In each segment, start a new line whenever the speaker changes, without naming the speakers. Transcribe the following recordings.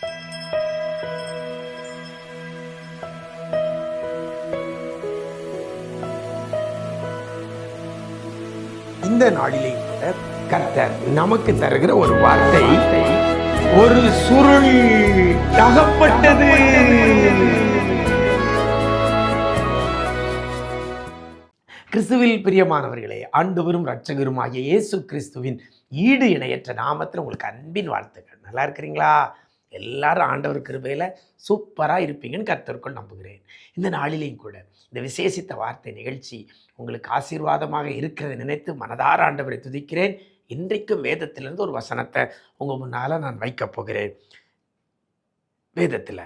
இந்த நாளிலே கூட கர்த்தர் நமக்கு தருகிற ஒரு வார்த்தை, ஒரு சுருள் அகப்பட்டது. கிறிஸ்துவில் பிரியமானவர்களே, ஆண்டவரும் இரட்சகருமாகிய இயேசு கிறிஸ்துவின் ஈடு இணையற்ற நாமத்தில் உங்களுக்கு அன்பின் வாழ்த்துக்கள். நல்லா இருக்கிறீங்களா? எல்லாரும் ஆண்டவர் கிருபையில் சூப்பராக இருப்பீங்கன்னு கர்த்தருக்குள் நம்புகிறேன். இந்த நாளிலேயும் கூட இந்த விசேஷித்த வார்த்தை நிகழ்ச்சி உங்களுக்கு ஆசீர்வாதமாக இருக்கிறதை நினைத்து மனதார ஆண்டவரை துதிக்கிறேன். இன்றைக்கும் வேதத்திலிருந்து ஒரு வசனத்தை உங்கள் முன்னால் நான் வைக்கப் போகிறேன். வேதத்தில்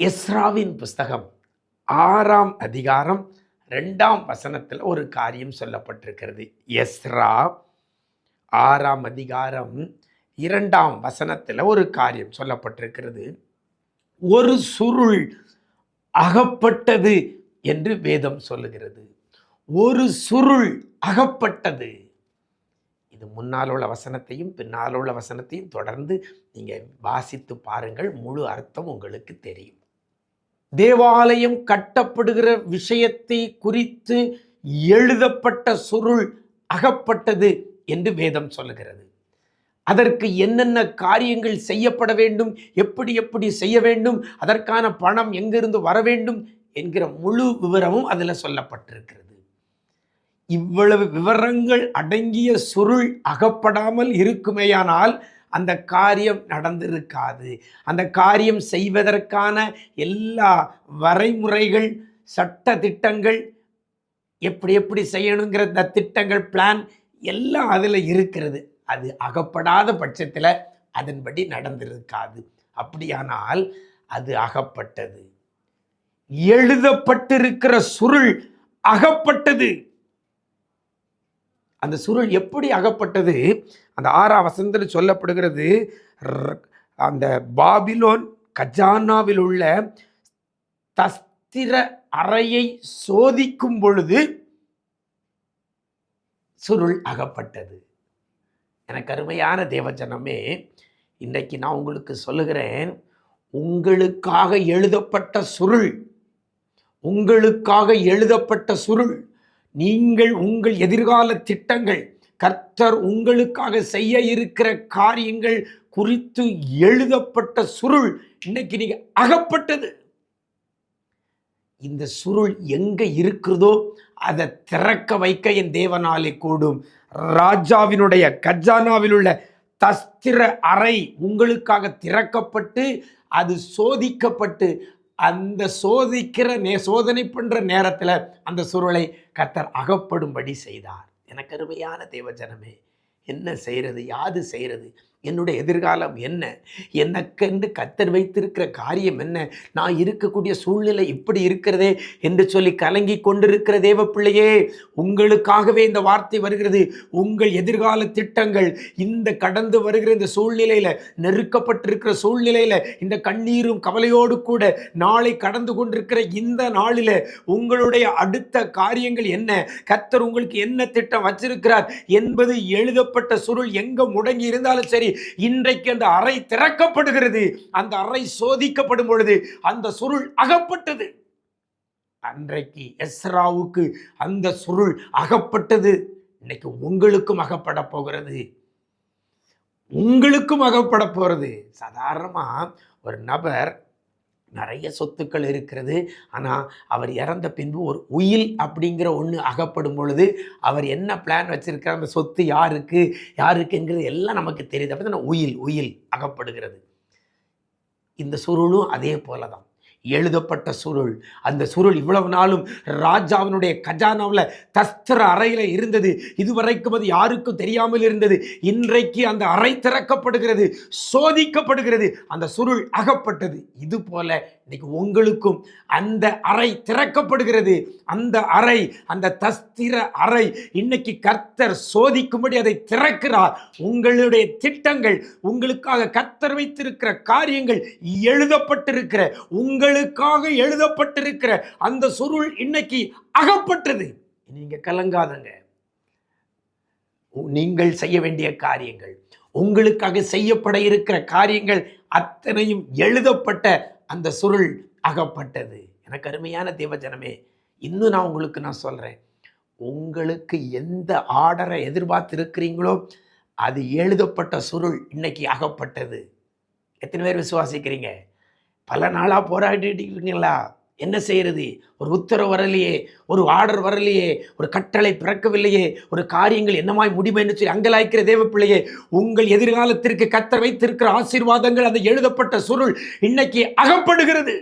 எஸ்ராவின் புஸ்தகம் 6ஆம் அதிகாரம் 2ஆம் வசனத்தில் ஒரு காரியம் சொல்லப்பட்டிருக்கிறது. எஸ்ரா 6ஆம் அதிகாரம் 2ஆம் வசனத்தில் ஒரு காரியம் சொல்லப்பட்டிருக்கிறது. ஒரு சுருள் அகப்பட்டது என்று வேதம் சொல்லுகிறது. ஒரு சுருள் அகப்பட்டது. இது முன்னால் உள்ள வசனத்தையும் பின்னால் உள்ள வசனத்தையும் தொடர்ந்து நீங்கள் வாசித்து பாருங்கள், முழு அர்த்தம் உங்களுக்கு தெரியும். தேவாலயம் கட்டப்படுகிற விஷயத்தை குறித்து எழுதப்பட்ட சுருள் அகப்பட்டது என்று வேதம் சொல்லுகிறது. அதற்கு என்னென்ன காரியங்கள் செய்யப்பட வேண்டும், எப்படி எப்படி செய்ய வேண்டும், அதற்கான பணம் எங்கிருந்து வர வேண்டும் என்கிற முழு விவரமும் அதில் சொல்லப்பட்டிருக்கிறது. இவ்வளவு விவரங்கள் அடங்கிய சுருள் அகப்படாமல் இருக்குமேயானால் அந்த காரியம் நடந்திருக்காது. அந்த காரியம் செய்வதற்கான எல்லா வரைமுறைகள், சட்ட திட்டங்கள், எப்படி எப்படி செய்யணுங்கிற இந்த திட்டங்கள், பிளான் எல்லாம் அதில் இருக்கிறது. அது அகப்படாத பட்சத்தில் அதன்படி நடந்திருக்காது. அப்படியானால் அது அகப்பட்டது. எழுதப்பட்டிருக்கிற சுருள் அகப்பட்டது. அந்த சுருள் எப்படி அகப்பட்டது? அந்த 6ஆம் வசனத்தில் சொல்லப்படுகிறது. அந்த பாபிலோன் கஜானாவில் உள்ள தஸ்திர அறையை சோதிக்கும் பொழுது சுருள் அகப்பட்டது. எனக்கு அருமையான தேவஜனமே, இன்றைக்கு நான் உங்களுக்கு சொல்லுகிறேன், உங்களுக்காக எழுதப்பட்ட சுருள், உங்களுக்காக எழுதப்பட்ட சுருள், நீங்கள் உங்கள் எதிர்கால திட்டங்கள், கர்த்தர் உங்களுக்காக செய்ய இருக்கிற காரியங்கள் குறித்து எழுதப்பட்ட சுருள் இன்னைக்கு நீங்க அகப்பட்டது. இந்த சுருள் எங்க இருக்கிறதோ அதை திறக்க வைக்க என் தேவனாலே கூடும். ராஜாவினுடைய கஜானாவில் உள்ள தஸ்திர அறை உங்களுக்காக திறக்கப்பட்டு அது சோதிக்கப்பட்டு, அந்த சோதனை பண்ற நேரத்தில் அந்த சுருளை கர்த்தர் அகப்படும்படி செய்தார். எனக்கு அருமையான தேவஜனமே, என்ன செய்யறது, யாது செய்யறது, என்னுடைய எதிர்காலம் என்ன, எனக்கென்று கர்த்தர் வைத்திருக்கிற காரியம் என்ன, நான் இருக்கக்கூடிய சூழ்நிலை இப்படி இருக்கிறதே என்று சொல்லி கலங்கி கொண்டிருக்கிற தேவ பிள்ளையே, உங்களுக்காகவே இந்த வார்த்தை வருகிறது. உங்கள் எதிர்கால திட்டங்கள் இந்த கடந்து வருகிற இந்த சூழ்நிலையில், நெருக்கப்பட்டிருக்கிற சூழ்நிலையில், இந்த கண்ணீரும் கவலையோடு கூட நாளை கடந்து கொண்டிருக்கிற இந்த நாளில் உங்களுடைய அடுத்த காரியங்கள் என்ன, கர்த்தர் உங்களுக்கு என்ன திட்டம் வச்சிருக்கிறார் என்பது எழுதப்பட்ட சுருள் எங்க முடங்கி இருந்தாலும் சரி, இன்றைக்கு அந்த அறை திறக்கப்படுகிறது. அந்த அறை சோதிக்கப்படும் பொழுது அந்த சுருள் அகப்பட்டது. அன்றைக்கு எஸ்ராவுக்கு அந்த சுருள் அகப்பட்டது. இன்னைக்கு உங்களுக்கும் அகப்பட போகிறது. உங்களுக்கும் அகப்பட போகிறது. சாதாரணமா ஒரு நபர் நிறைய சொத்துக்கள் இருக்கிறது, ஆனால் அவர் இறந்த பின்பு ஒரு உயில் அப்படிங்கிற ஒன்று அகப்படும் பொழுது அவர் என்ன பிளான் வச்சிருக்கிற, அந்த சொத்து யாருக்குங்கிறது எல்லாம் நமக்கு தெரியுது. அப்படி தான் உயில் அகப்படுகிறது. இந்த சுருளும் அதே போல தான் எழுதப்பட்ட சுருள். அந்த சுருள் இவ்வளவு நாளும் ராஜாவினுடைய கஜானாவில் தஸ்திர அறையில் இருந்தது. இதுவரைக்கும் அது யாருக்கும் தெரியாமல் இருந்தது. இன்றைக்கு அந்த அறை திறக்கப்படுகிறது, சோதிக்கப்படுகிறது, அந்த சுருள் அகப்பட்டது. இது போல இன்னைக்கு உங்களுக்கும் அந்த அறை திறக்கப்படுகிறது. அந்த அறை, அந்த தஸ்திர அறை இன்னைக்கு கர்த்தர் சோதிக்கும்படி அதை திறக்கிறார். உங்களுடைய திட்டங்கள், உங்களுக்காக கர்த்தர் வைத்திருக்கிற காரியங்கள், எழுதப்பட்டிருக்கிற, உங்களுக்காக எழுதப்பட்டிருக்கிற அந்த சுருள் இன்னைக்கு அகப்பட்டது. நீங்க கலங்காதங்க. நீங்கள் செய்ய வேண்டிய காரியங்கள், உங்களுக்காக செய்யப்பட இருக்கிற காரியங்கள் அத்தனையும் எழுதப்பட்ட அந்த சுருள் அகப்பட்டது. எனக்கு அருமையான தேவஜனமே, இன்னும் நான் சொல்றேன், உங்களுக்கு எந்த ஆர்டரை எதிர்பார்த்து இருக்கிறீங்களோ அது எழுதப்பட்ட சுருள் இன்னைக்கு அகப்பட்டது. எத்தனை பேர் விசுவாசிக்கிறீங்க? பல நாளாக போராடிட்டு இருக்கீங்களா? என்ன செய்யறது? ஒரு உத்தரவு வரலையே, ஒரு ஆர்டர் வரலையே, ஒரு கட்டளை பிறக்கவில்லையே, ஒரு காரியங்கள் என்னமாய் முடியுமென்று சொல்லி அங்கலாய்க்கிற தேவ பிள்ளையே, உங்கள் எதிர்காலத்திற்கு கர்த்தர் வைத்திருக்கிற ஆசீர்வாதங்கள் அந்த எழுதப்பட்ட சுருள் இன்னைக்கு அகப்படுகிறது.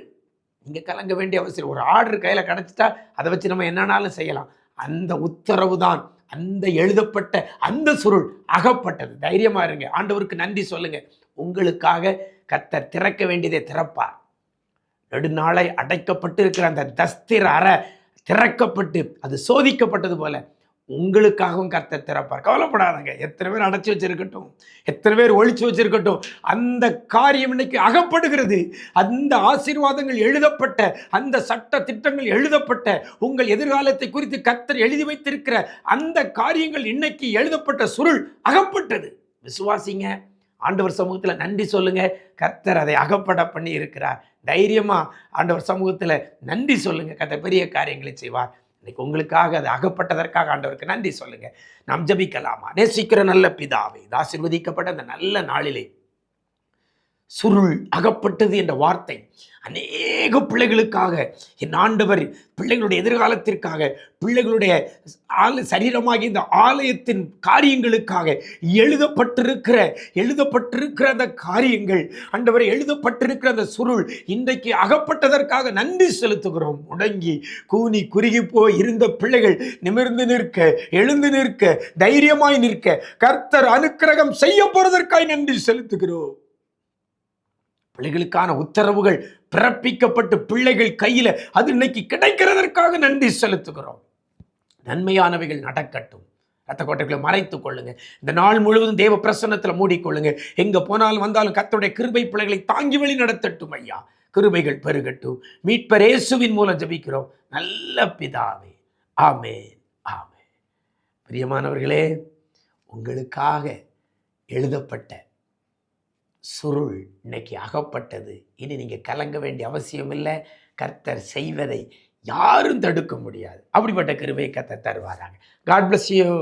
நீங்க கலங்க வேண்டிய அவசியம். ஒரு ஆர்டர் கையில கிடைச்சிட்டா அதை வச்சு நம்ம என்னன்னாலும் செய்யலாம். அந்த உத்தரவு தான், அந்த எழுதப்பட்ட அந்த சுருள் அகப்பட்டது. தைரியமா இருங்க, ஆண்டவருக்கு நன்றி சொல்லுங்க. உங்களுக்காக கர்த்தர் திறக்க வேண்டியதை திறப்பார். நெடுநாளை அடைக்கப்பட்டு இருக்கிற அந்த தஸ்திர அறை திறக்கப்பட்டு அது சோதிக்கப்பட்டது போல உங்களுக்காகவும் கர்த்தர் திறப்பார். கவலைப்படாதங்க. எத்தனை பேர் அடைச்சி வச்சிருக்கட்டும், எத்தனை பேர் ஒழிச்சு வச்சிருக்கட்டும், அந்த காரியம் இன்னைக்கு அகப்படுகிறது. அந்த ஆசீர்வாதங்கள் எழுதப்பட்ட, அந்த சட்ட திட்டங்கள் எழுதப்பட்ட, உங்கள் எதிர்காலத்தை குறித்து கர்த்தர் எழுதி வைத்திருக்கிற அந்த காரியங்கள் இன்னைக்கு எழுதப்பட்ட சுருள் அகப்பட்டது. விசுவாசிங்க, ஆண்டவர் சமூகத்தில் நன்றி சொல்லுங்க. கர்த்தர் அதை அகப்பட பண்ணி இருக்கிறார். தைரியமா ஆண்டவர் சமூகத்தில் நன்றி சொல்லுங்க. கர்த்தர் பெரிய காரியங்களை செய்வார். இன்னைக்கு உங்களுக்காக அது அகப்பட்டதற்காக ஆண்டவருக்கு நன்றி சொல்லுங்க. நாம் ஜெபிக்கலாமா? நேசிக்கிற நல்ல பிதாவே, ஆசீர்வதிக்கப்பட்ட அந்த நல்ல நாளிலே சுருள் அகப்பட்டது என்ற வார்த்தை அநேக பிள்ளைகளுக்காக, என் ஆண்டவர் பிள்ளைகளுடைய எதிர்காலத்திற்காக, பிள்ளைகளுடைய சரீரமாகி இந்த ஆலயத்தின் காரியங்களுக்காக எழுதப்பட்டிருக்கிற அந்த காரியங்கள், ஆண்டவர் எழுதப்பட்டிருக்கிற அந்த சுருள் இன்றைக்கு அகப்பட்டதற்காக நன்றி செலுத்துகிறோம். முடங்கி கூனி குறுகி போய் இருந்த பிள்ளைகள் நிமிர்ந்து நிற்க, எழுந்து நிற்க, தைரியமாய் நிற்க கர்த்தர் அனுக்கிரகம் செய்ய போறதற்காக நன்றி செலுத்துகிறோம். பிள்ளைகளுக்கான உத்தரவுகள் பிறப்பிக்கப்பட்டு பிள்ளைகள் கையில் அது இன்னைக்கு கிடைக்கிறதற்காக நன்றி செலுத்துகிறோம். நன்மையானவைகள் நடக்கட்டும். ரத்த கோட்டைகளை மறைத்துக் கொள்ளுங்க. இந்த நாள் முழுவதும் தேவ பிரசன்னத்தில் மூடிக்கொள்ளுங்க. எங்க போனாலும் வந்தாலும் கர்த்தருடைய கிருபை பிள்ளைகளை தாங்கி வழி நடத்தட்டும் ஐயா. கிருபைகள் பெருகட்டும். மீட்பர் இயேசுவின் மூலம் ஜெபிக்கிறோம் நல்ல பிதாவே, ஆமென், ஆமென். பிரியமானவர்களே, உங்களுக்காக எழுதப்பட்ட சுருள் இன்னைக்கு அகப்பட்டது. இனி நீங்க கலங்க வேண்டிய அவசியம் இல்லை. கர்த்தர் செய்வதை யாரும் தடுக்க முடியாது. அப்படிப்பட்ட கிருபையை கர்த்தர் தருவாராங்க. God bless you.